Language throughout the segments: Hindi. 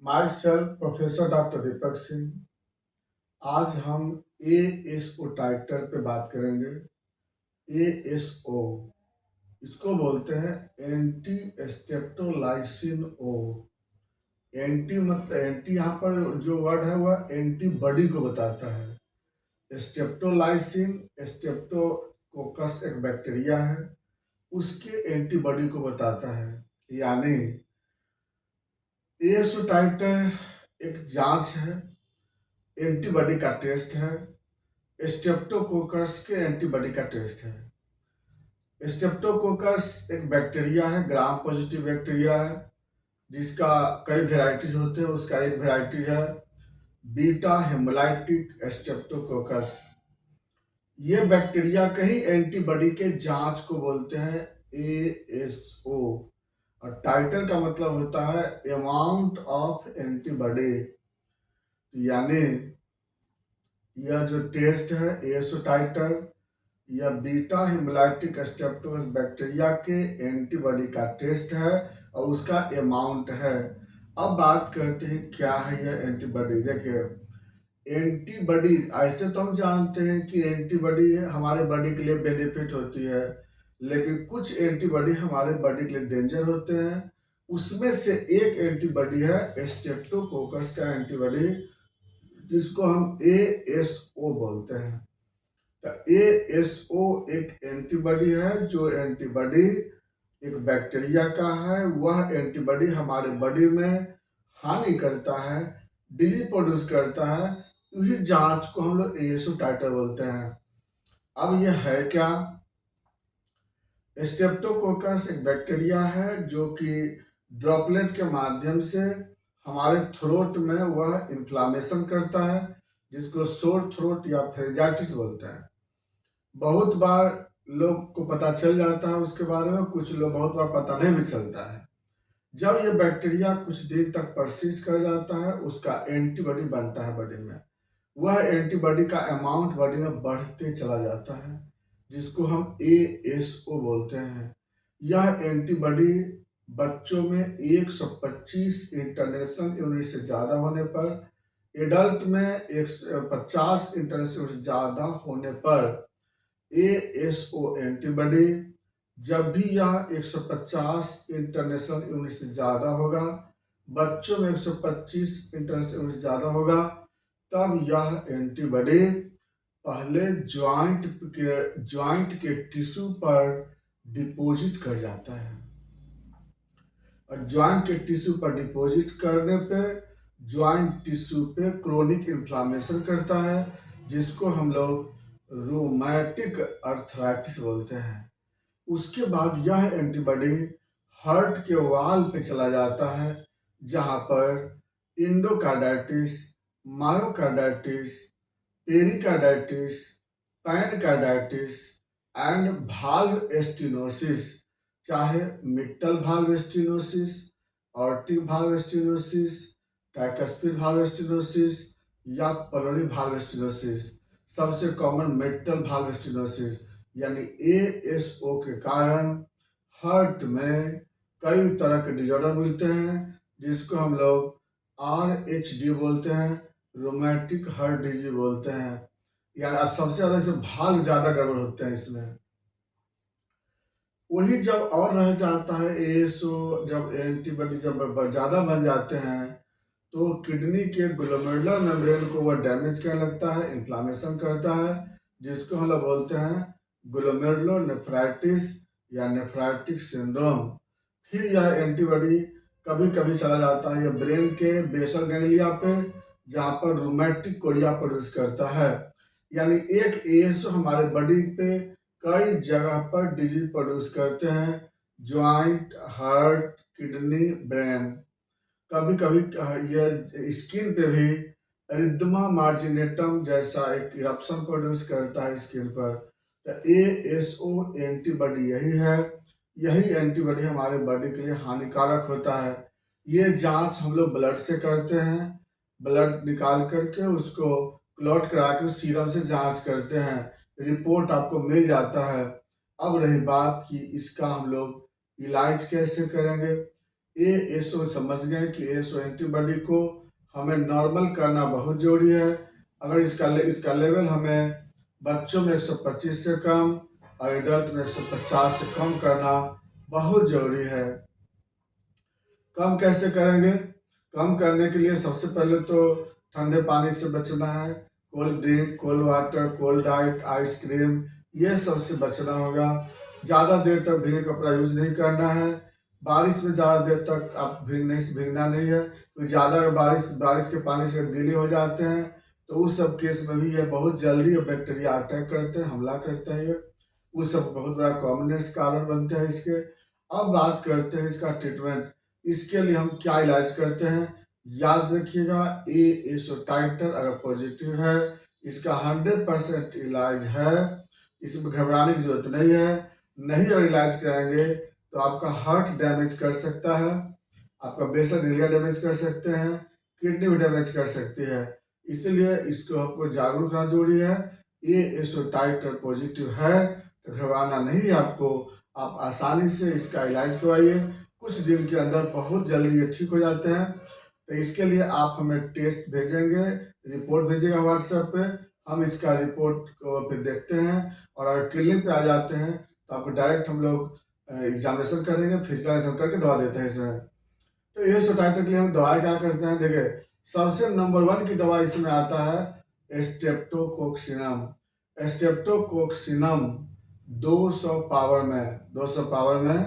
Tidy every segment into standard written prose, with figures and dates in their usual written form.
My self professor doctor Deepak Singh. आज हम एएसओ टाइटर पे बात करेंगे। एएसओ इसको बोलते हैं एंटी स्टेप्टोलाइसिन ओ। एंटी मतलब एंटी, यहाँ पर जो वर्ड है वह एंटीबॉडी को बताता है। स्टेप्टोलाइसिन स्टेप्टोकोकस एक बैक्टीरिया है, उसके एंटीबॉडी को बताता है। यानी एएसओ टाइटर एक जांच है, एंटीबॉडी का टेस्ट है। स्टेप्टोकोकस के एंटीबॉडी का टेस्ट है। स्टेप्टोकोकस एक बैक्टीरिया है, ग्राम पॉजिटिव बैक्टीरिया है, जिसका कई वेराइटीज होते हैं। उसका एक वेराइटीज है बीटा हेमोलाइटिक स्टेप्टोकोकस। ये बैक्टीरिया कहीं एंटीबॉडी के जांच को बोलते हैं एएसओ। और टाइटर का मतलब होता है अमाउंट ऑफ एंटीबॉडी। यानी यह जो टेस्ट है एएसओ टाइटर, यह बीटा हेमोलाइटिक स्टेप्टोकोकस बैक्टीरिया के एंटीबॉडी का टेस्ट है और उसका अमाउंट है। अब बात करते हैं क्या है यह एंटीबॉडी। देखिए, एंटीबॉडी ऐसे तो हम जानते हैं कि एंटीबॉडी हमारे बॉडी के लिए बेनिफिट होती है, लेकिन कुछ एंटीबॉडी हमारे बॉडी के लिए डेंजर होते हैं। उसमें से एक एंटीबॉडी है स्टेप्टोकोकस का एंटीबॉडी, जिसको हम एएसओ बोलते हैं। एएसओ एक एंटीबॉडी है, जो एंटीबॉडी एक बैक्टीरिया का है। वह एंटीबॉडी हमारे बॉडी में हानि करता है, डिजीज प्रोड्यूस करता है। इसी जांच को हम लोग एएसओ टाइटर बोलते हैं। अब यह है क्या? स्टेप्टोकोकस एक बैक्टीरिया है जो कि ड्रॉपलेट के माध्यम से हमारे थ्रोट में वह इन्फ्लामेशन करता है, जिसको सोर थ्रोट या फेरिजाइटिस बोलते हैं। बहुत बार लोग को पता चल जाता है उसके बारे में, कुछ लोग बहुत बार पता नहीं भी चलता है। जब ये बैक्टीरिया कुछ दिन तक परसिस्ट कर जाता है, उसका एंटीबॉडी बनता है बॉडी में। वह एंटीबॉडी का अमाउंट बॉडी में बढ़ते चला जाता है, जिसको हम एएसओ बोलते हैं। यह एंटीबॉडी बच्चों में 125 इंटरनेशनल यूनिट से ज़्यादा होने पर, एडल्ट में 150 इंटरनेशनल से ज़्यादा होने पर एएसओ एंटीबॉडी, जब भी यह 150 इंटरनेशनल यूनिट से ज़्यादा होगा, बच्चों में 125 इंटरनेशनल यूनिट से ज़्यादा होगा, तब यह एंटीबॉडी पहले ज्वाइंट के टिश्यू पर डिपॉजिट कर जाता है। और ज्वाइंट के टिश्यू पर डिपॉजिट करने पे ज्वाइंट टिश्यू पे क्रोनिक इन्फ्लामेशन करता है, जिसको हम लोग रोमैटिक अर्थराइटिस बोलते हैं। उसके बाद यह एंटीबॉडी हार्ट के वाल पे चला जाता है, जहाँ पर endocarditis, myocarditis, pericarditis, pancarditis and valve stenosis, चाहे mitral valve stenosis, aortic valve stenosis, tricuspid valve stenosis या पलोरी भाल्व स्टेनोसिस, सबसे कॉमन मिक्टल भाल्व स्टेनोसिस। यानी एएसओ के कारण हार्ट में कई तरह के डिजॉर्डर मिलते हैं, जिसको हम लोग आरएचडी बोलते हैं, रोमैटिक हार्ट डिजीज बोलते हैं। यानी अब सबसे ज़्यादा इसे भाग ज़्यादा गड़बड़ होते हैं इसमें। वही जब और रह जाता है एएसओ, जब एंटीबॉडी जब ज़्यादा बन जाते हैं, तो किडनी के ग्लोमेरुलर मेम्ब्रेन को वह डैमेज करने लगता है, इन्फ्लामेशन करता है, जिसको हम लोग बोलते हैं ग्लोमेरुलोनेफ्राइटिस या नेफ्राइटिक सिंड्रोम। फिर यह एंटीबॉडी कभी कभी चला जाता है यह ब्रेन के बेसल गैंग्लिया पे, जहाँ पर रूमेटिक कोरिया प्रोड्यूस करता है। यानी एक एएसओ हमारे बॉडी पे कई जगह पर डिजीज प्रोड्यूस करते हैं, ज्वाइंट, हार्ट, किडनी, ब्रेन। कभी कभी यह स्किन पे भी एरिथ्मा मार्जिनेटम जैसा एक इरप्शन प्रोड्यूस करता है स्किन पर। तो एएसओ एंटीबॉडी यही है। यही एंटीबॉडी हमारे बॉडी के लिए हानिकारक होता है। ये जांच हम लोग ब्लड से करते हैं, ब्लड निकाल करके उसको क्लॉट करा के सीरम से जांच करते हैं, रिपोर्ट आपको मिल जाता है। अब रही बात कि इसका हम लोग इलाज कैसे करेंगे। ASO समझ गए कि ASO एंटीबॉडी को हमें नॉर्मल करना बहुत जरूरी है। अगर इसका लेवल हमें बच्चों में 125 से कम और एडल्ट में 150 से कम करना बहुत जरूरी है। कम कैसे करेंगे? कम करने के लिए सबसे पहले तो ठंडे पानी से बचना है। Cold drink, cold water, cold diet, ice cream, ये सबसे बचना होगा। ज़्यादा देर तक भीगे कपड़ा यूज नहीं करना है। बारिश में ज़्यादा देर तक आप भीगना नहीं है, तो ज़्यादा बारिश के पानी से गीले हो जाते हैं तो उस सब केस में भी ये बहुत जल्दी बैक्टीरिया अटैक करते हैं, हमला करते हैं। ये उस सब बहुत बड़ा कॉमनेस्ट कारण बनते हैं इसके। अब बात करते हैं इसका ट्रीटमेंट। इसके लिए हम क्या इलाज करते हैं? याद रखिएगा, ASO टाइटर अगर पॉजिटिव है, इसका 100% इलाज है। इसमें घबराने की जरूरत नहीं है। नहीं अगर इलाज कराएंगे तो आपका हार्ट डैमेज कर सकता है, आपका बेसल एरिया डैमेज कर सकते हैं, किडनी भी डैमेज कर सकती है। इसलिए इसको आपको जागरूक रहना जरूरी है। ASO टाइटर पॉजिटिव है तो घबराना नहीं है आपको। आप आसानी से इसका इलाज करवाइए, कुछ दिन के अंदर बहुत जल्दी ये ठीक हो जाते हैं। तो इसके लिए आप हमें टेस्ट भेजेंगे, रिपोर्ट भेजिएगा व्हाट्सएप पे, हम इसका रिपोर्ट को फिर देखते हैं। और अगर क्लिनिक पे आ जाते हैं तो आपको डायरेक्ट हम लोग एग्जामिनेशन करेंगे, फिजिकल एग्जाम करके दवा देते हैं इसमें। तो ये सोटाइटर के लिए हम दवाई क्या करते हैं? देखिए, सबसे नंबर 1 की दवा इसमें आता है स्ट्रेप्टोकोक्सिनम। स्ट्रेप्टोकोक्सिनम 200 पावर में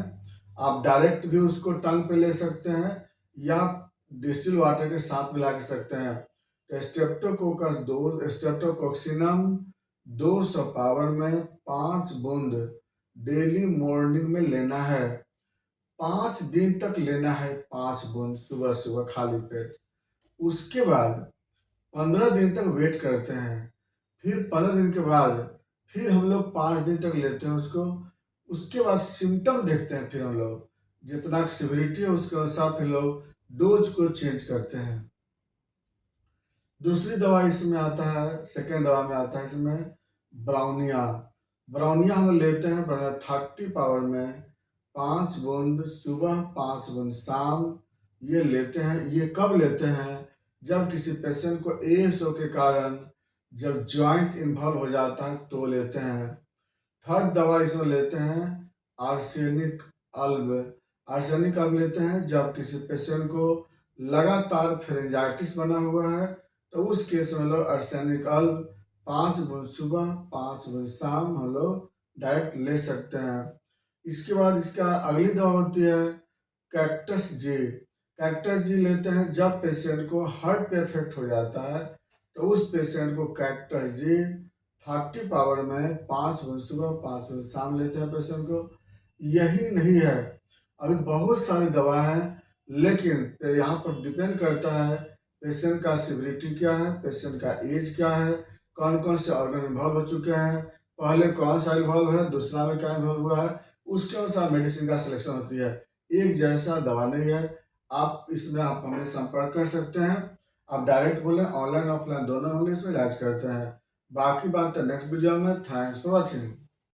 आप डायरेक्ट भी उसको टंग पे ले सकते हैं या डिस्टिल वाटर के साथ मिला के सकते हैं। तो स्ट्रेप्टोकोक्सिनम 200 पावर में 5 बूंद डेली मॉर्निंग में लेना है। 5 दिन तक लेना है, 5 बूंद सुबह सुबह खाली पेट। उसके बाद 15 दिन तक वेट करते हैं। फिर 15 दिन के बाद फिर हम लोग 5 दिन तक लेते हैं उसको। उसके बाद सिम्टम देखते हैं, फिर हम लोग जितना सिविरिटी है उसके अनुसार फिर लोग डोज को चेंज करते हैं। दूसरी दवा इसमें आता है, सेकेंड दवा में आता है इसमें ब्राउनिया। ब्राउनिया हम लेते हैं 30 पावर में 5 बूंद सुबह, 5 बूंद शाम। ये लेते हैं। ये कब लेते हैं? जब किसी पेशेंट को ASO के कारण जब जॉइंट इन्वॉल्व हो जाता है तो लेते हैं। थर्ड दवा इसमें लेते हैं आर्सेनिक अल्ब। आर्सेनिक अल्ब लेते हैं जब किसी पेशेंट को लगातार फेरेंजाइटिस बना हुआ है तो उस केस में लोग आर्सेनिक अल्ब 5 बूंद सुबह, 5 बूंद शाम हम लोग डायरेक्ट ले सकते हैं। इसके बाद इसका अगली दवा होती है कैक्टस जी। कैक्टस जी लेते हैं जब पेशेंट को हार्ट पे इफेक्ट हो जाता है तो उस पेशेंट को कैक्टस जी 30 पावर में 5 बूंद सुबह, 5 बूंद शाम लेते हैं पेशेंट को। यही नहीं है, अभी बहुत सारी दवा है, लेकिन यहाँ पर डिपेंड करता है पेशेंट का सिविरिटी क्या है, पेशेंट का एज क्या है, कौन कौन से ऑर्गन इन्वॉल्व हो चुके हैं, पहले कौन सा इन्वॉल्व है, दूसरा में क्या इन्वॉल्व हुआ है, उसके अनुसार मेडिसिन का सिलेक्शन होती है। एक जैसा दवा नहीं है। आप इसमें आप हमें संपर्क कर सकते हैं। आप डायरेक्ट बोलें, ऑनलाइन ऑफलाइन दोनों हम इसमें इलाज करते हैं। बाकी बात तो नेक्स्ट वीडियो में। Thanks for watching.